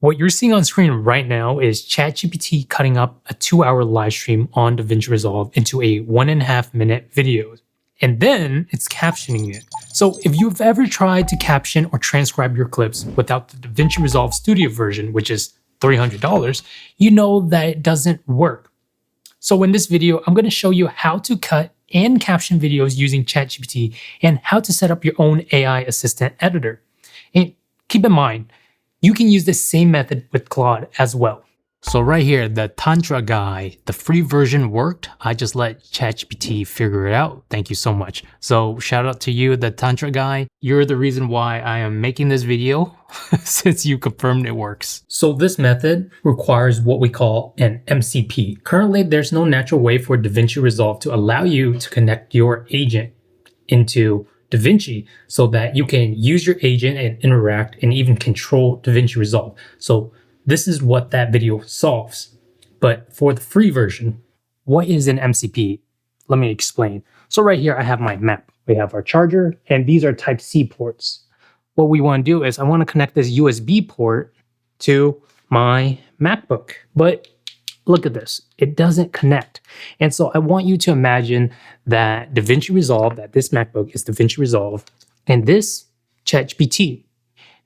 What you're seeing on screen right now is ChatGPT cutting up a 2-hour live stream on DaVinci Resolve into a 1.5-minute video. And then it's captioning it. So if you've ever tried to caption or transcribe your clips without the DaVinci Resolve Studio version, which is $300, you know that it doesn't work. So in this video, I'm going to show you how to cut and caption videos using ChatGPT and how to set up your own AI assistant editor. And keep in mind, you can use the same method with Claude as well. So right here, the Tantra guy, the free version worked. I just let ChatGPT figure it out. Thank you so much. So shout out to you, the Tantra guy. You're the reason why I am making this video since you confirmed it works. So this method requires what we call an MCP. Currently, there's no natural way for DaVinci Resolve to allow you to connect your agent into DaVinci so that you can use your agent and interact and even control DaVinci Resolve. So this is what that video solves. But for the free version, what is an MCP? Let me explain. So right here, I have my map. We have our charger, and these are Type-C ports. What we want to do is I want to connect this USB port to my MacBook. But look at this. It doesn't connect. And so I want you to imagine that DaVinci Resolve, that this MacBook is DaVinci Resolve, and this ChatGPT.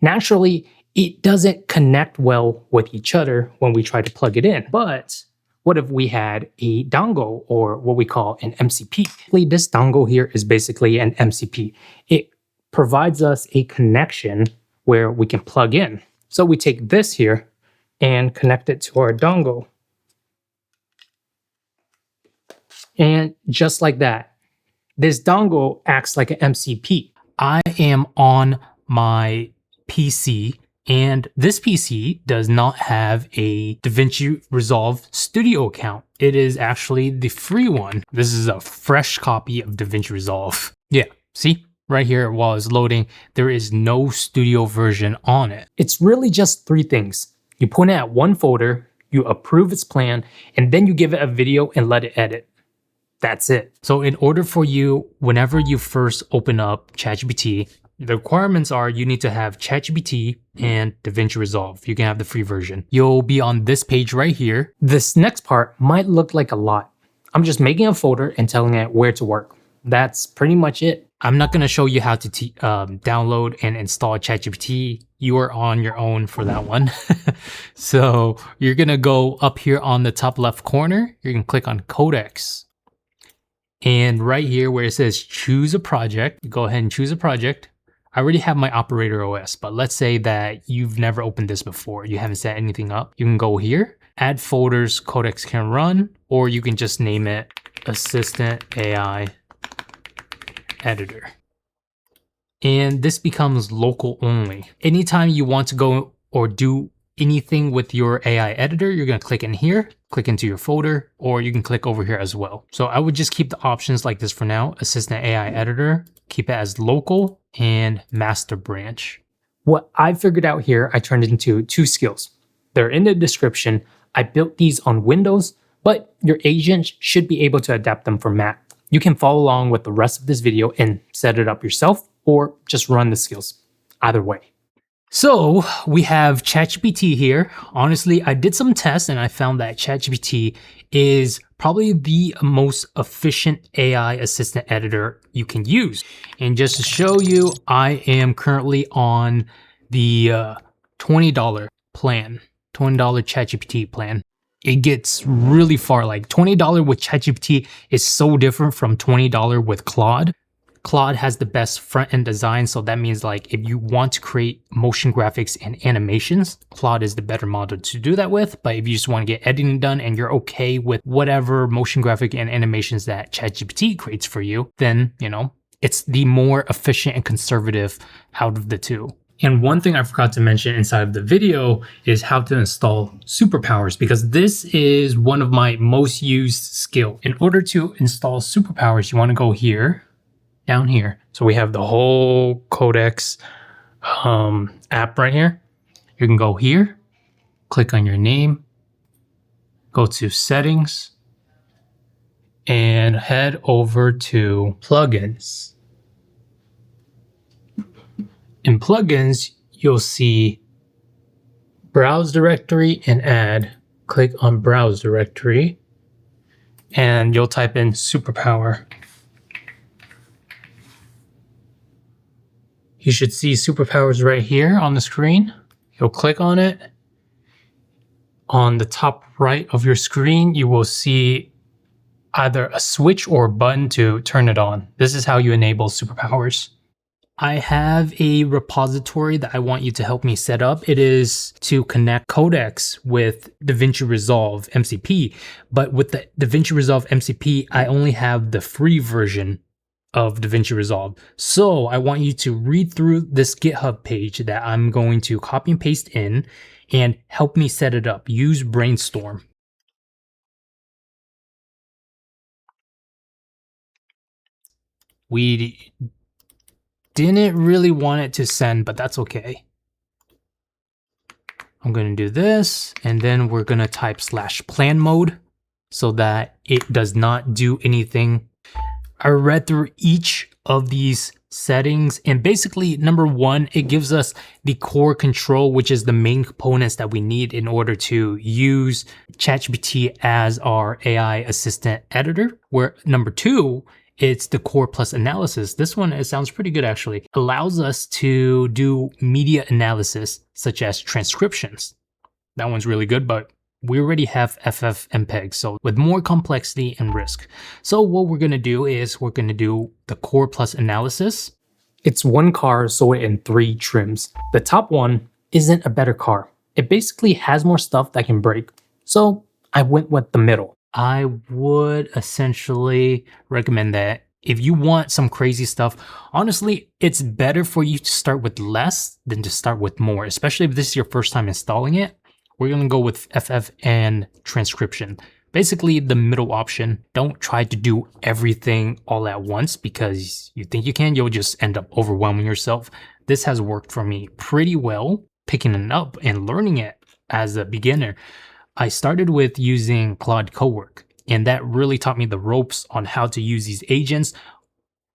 Naturally, it doesn't connect well with each other when we try to plug it in. But what if we had a dongle, or what we call an MCP? This dongle here is basically an MCP. It provides us a connection where we can plug in. So we take this here and connect it to our dongle. And just like that, this dongle acts like an MCP. I am on my PC, and this PC does not have a DaVinci Resolve Studio account. It is actually the free one. This is a fresh copy of DaVinci Resolve. Yeah, see? Right here while it's loading, there is no studio version on it. It's really just 3 things. You point it at one folder, you approve its plan, and then you give it a video and let it edit. That's it. So in order for you, whenever you first open up ChatGPT, the requirements are you need to have ChatGPT and DaVinci Resolve. You can have the free version. You'll be on this page right here. This next part might look like a lot. I'm just making a folder and telling it where to work. That's pretty much it. I'm not going to show you how to download and install ChatGPT. You are on your own for that one. So you're going to go up here on the top left corner. You're going to click on Codecs. And right here where it says choose a project, you go ahead and choose a project. I already have my operator OS, but let's say that you've never opened this before. You haven't set anything up. You can go here, add folders codecs can run, or you can just name it Assistant AI Editor. And this becomes local only. Anytime you want to go or do anything with your AI editor, you're going to click in here, click into your folder, or you can click over here as well. So I would just keep the options like this for now. Assistant AI Editor, keep it as local, and master branch. What I figured out here, I turned into 2 skills. They're in the description. I built these on Windows, but your agent should be able to adapt them for Mac. You can follow along with the rest of this video and set it up yourself, or just run the skills. Either way. So we have ChatGPT here. Honestly, I did some tests and I found that ChatGPT is probably the most efficient AI assistant editor you can use. And just to show you, I am currently on the $20 plan, $20 ChatGPT plan. It gets really far, like $20 with ChatGPT is so different from $20 with Claude. Claude has the best front-end design, so that means like if you want to create motion graphics and animations, Claude is the better model to do that with. But if you just want to get editing done and you're okay with whatever motion graphic and animations that ChatGPT creates for you, then, you know, it's the more efficient and conservative out of the two. And one thing I forgot to mention inside of the video is how to install Superpowers, because this is one of my most used skills. In order to install Superpowers, you want to go here, down here. So we have the whole Codecs app right here. You can go here, click on your name, go to settings, and head over to plugins. In plugins, you'll see browse directory and add. Click on browse directory and you'll type in superpower. You should see Superpowers right here on the screen. You'll click on it. On the top right of your screen, you will see either a switch or a button to turn it on. This is how you enable Superpowers. I have a repository that I want you to help me set up. It is to connect codecs with DaVinci Resolve MCP, but with the DaVinci Resolve MCP, I only have the free version of DaVinci Resolve. So I want you to read through this GitHub page that I'm going to copy and paste in and help me set it up. Use Brainstorm. We didn't really want it to send, but that's okay. I'm going to do this, and then we're going to type /plan mode so that it does not do anything. I read through each of these settings, and basically, number one, it gives us the core control, which is the main components that we need in order to use ChatGPT as our AI assistant editor. Where number two, it's the core plus analysis. This one, it sounds pretty good actually. Allows us to do media analysis, such as transcriptions. That one's really good, but we already have FFmpeg, so with more complexity and risk. So what we're gonna do is we're gonna do the core plus analysis. It's one car sorted in 3 trims. The top one isn't a better car. It basically has more stuff that can break. So I went with the middle. I would essentially recommend that if you want some crazy stuff, honestly, it's better for you to start with less than to start with more, especially if this is your first time installing it. We're gonna go with FF and transcription. Basically the middle option. Don't try to do everything all at once because you think you can, you'll just end up overwhelming yourself. This has worked for me pretty well, picking it up and learning it as a beginner. I started with using Claude Cowork, and that really taught me the ropes on how to use these agents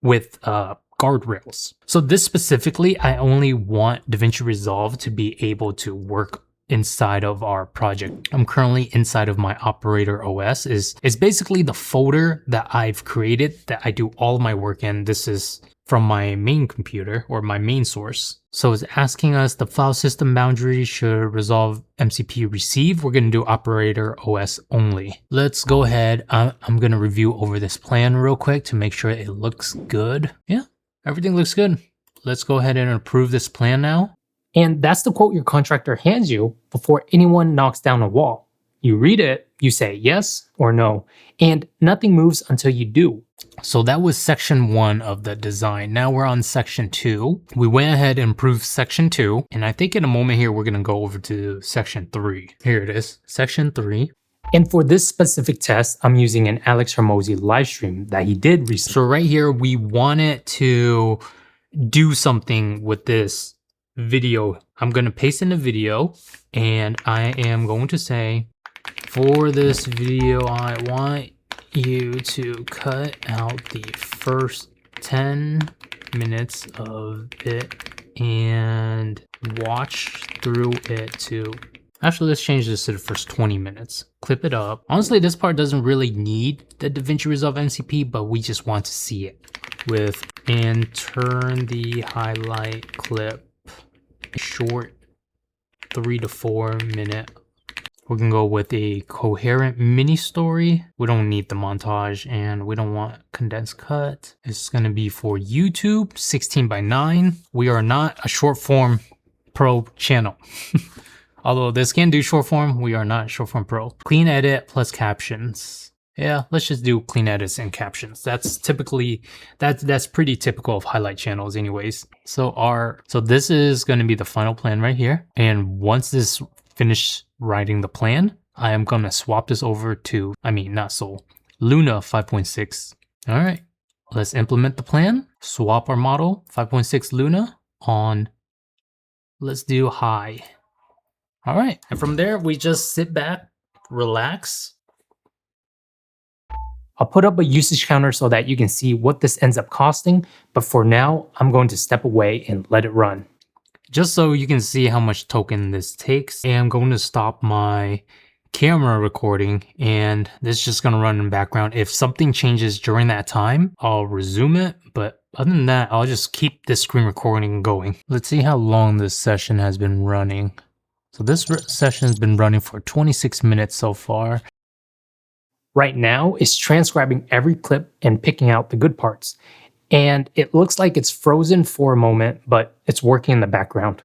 with guardrails. So this specifically, I only want DaVinci Resolve to be able to work inside of our project. I'm currently inside of my operator OS. It's basically the folder that I've created that I do all of my work in. This is from my main computer or my main source. So it's asking us the file system boundary should resolve MCP receive. We're going to do operator OS only. Let's go ahead. I'm going to review over this plan real quick to make sure it looks good. Yeah, everything looks good. Let's go ahead and approve this plan now. And that's the quote your contractor hands you before anyone knocks down a wall. You read it, you say yes or no, and nothing moves until you do. So that was section 1 of the design. Now we're on section 2. We went ahead and improved section 2, and I think in a moment here we're going to go over to section 3. Here it is, section 3. And for this specific test, I'm using an Alex Hormozi live stream that he did recently. So right here, we wanted to do something with this video. I'm going to paste in the video, and I am going to say, for this video, I want you to cut out the first 10 minutes of it and watch through it to... Actually, let's change this to the first 20 minutes. Clip it up. Honestly, this part doesn't really need the DaVinci Resolve MCP, but we just want to see it. And turn the highlight clip short 3 to 4 minute. We're gonna go with a coherent mini story. We don't need the montage and we don't want condensed cut. It's gonna be for YouTube, 16:9. We are not a short form pro channel. Although this can do short form, we are not short form pro. Clean edit plus captions. Yeah, let's just do clean edits and captions. That's typically, that's pretty typical of highlight channels anyways. So this is gonna be the final plan right here. And once this finish writing the plan, I am gonna swap this over to, Luna 5.6. All right, let's implement the plan. Swap our model, 5.6 Luna on, let's do high. All right, and from there, we just sit back, relax. I'll put up a usage counter so that you can see what this ends up costing, but for now, I'm going to step away and let it run. Just so you can see how much token this takes, I'm going to stop my camera recording and this is just going to run in the background. If something changes during that time, I'll resume it, but other than that, I'll just keep this screen recording going. Let's see how long this session has been running. So this session has been running for 26 minutes so far. Right now, it's transcribing every clip and picking out the good parts. And it looks like it's frozen for a moment, but it's working in the background.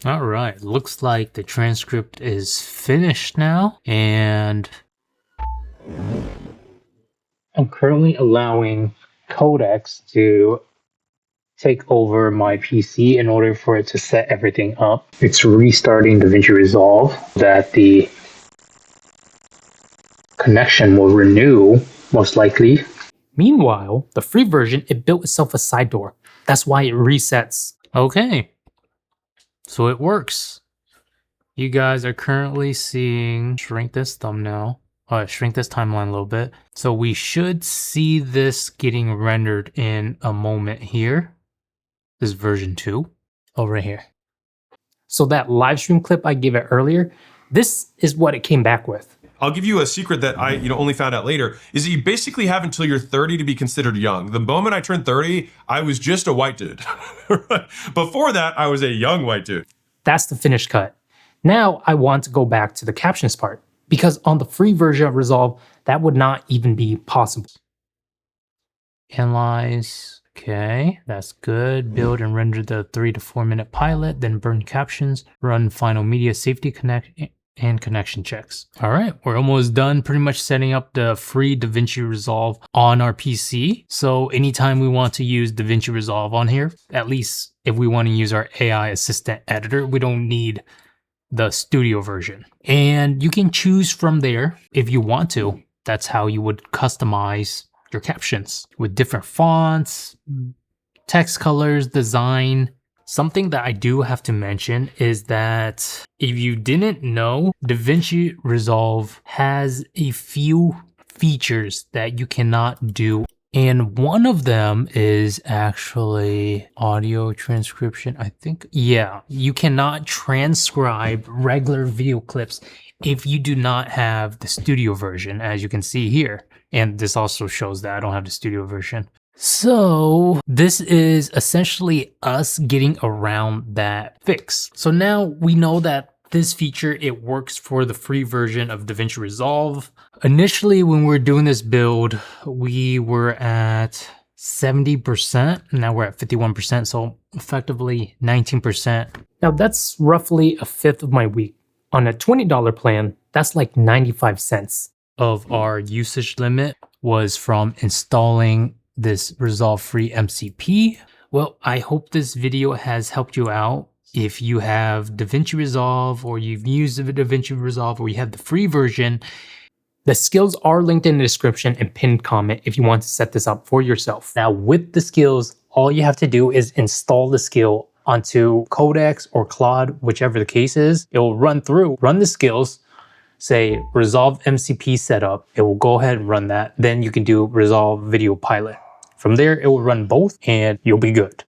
All right, looks like the transcript is finished now, and I'm currently allowing codecs to take over my PC in order for it to set everything up. It's restarting DaVinci Resolve that the connection will renew, most likely. Meanwhile, the free version, it built itself a side door. That's why it resets. Okay, so it works. You guys are currently seeing, shrink this thumbnail, shrink this timeline a little bit. So we should see this getting rendered in a moment here. This is version 2, right here. So that live stream clip I gave it earlier, this is what it came back with. I'll give you a secret that I only found out later, is that you basically have until you're 30 to be considered young. The moment I turned 30, I was just a white dude. Before that, I was a young white dude. That's the finished cut. Now I want to go back to the captions part, because on the free version of Resolve, that would not even be possible. Analyze, okay, that's good. Build and render the 3 to 4 minute pilot, then burn captions, run final media safety connect and connection checks. All right, we're almost done pretty much setting up the free DaVinci Resolve on our PC. So anytime we want to use DaVinci Resolve on here, at least if we want to use our AI assistant editor, we don't need the studio version. And you can choose from there if you want to. That's how you would customize your captions with different fonts, text colors, design. Something that I do have to mention is that if you didn't know, DaVinci Resolve has a few features that you cannot do. And one of them is actually audio transcription, I think. Yeah, you cannot transcribe regular video clips if you do not have the studio version, as you can see here. And this also shows that I don't have the studio version. So this is essentially us getting around that fix. So now we know that this feature, it works for the free version of DaVinci Resolve. Initially, when we were doing this build, we were at 70%. Now we're at 51%, so effectively 19%. Now that's roughly a fifth of my week. On a $20 plan, that's like 95 cents. Of our usage limit was from installing this Resolve free MCP. Well, I hope this video has helped you out. If you have DaVinci Resolve or you've used the DaVinci Resolve or you have the free version, the skills are linked in the description and pinned comment if you want to set this up for yourself. Now with the skills, all you have to do is install the skill onto Codex or Claude, whichever the case is. It will run the skills, say Resolve MCP setup. It will go ahead and run that. Then you can do Resolve Video Pilot. From there, it will run both and you'll be good.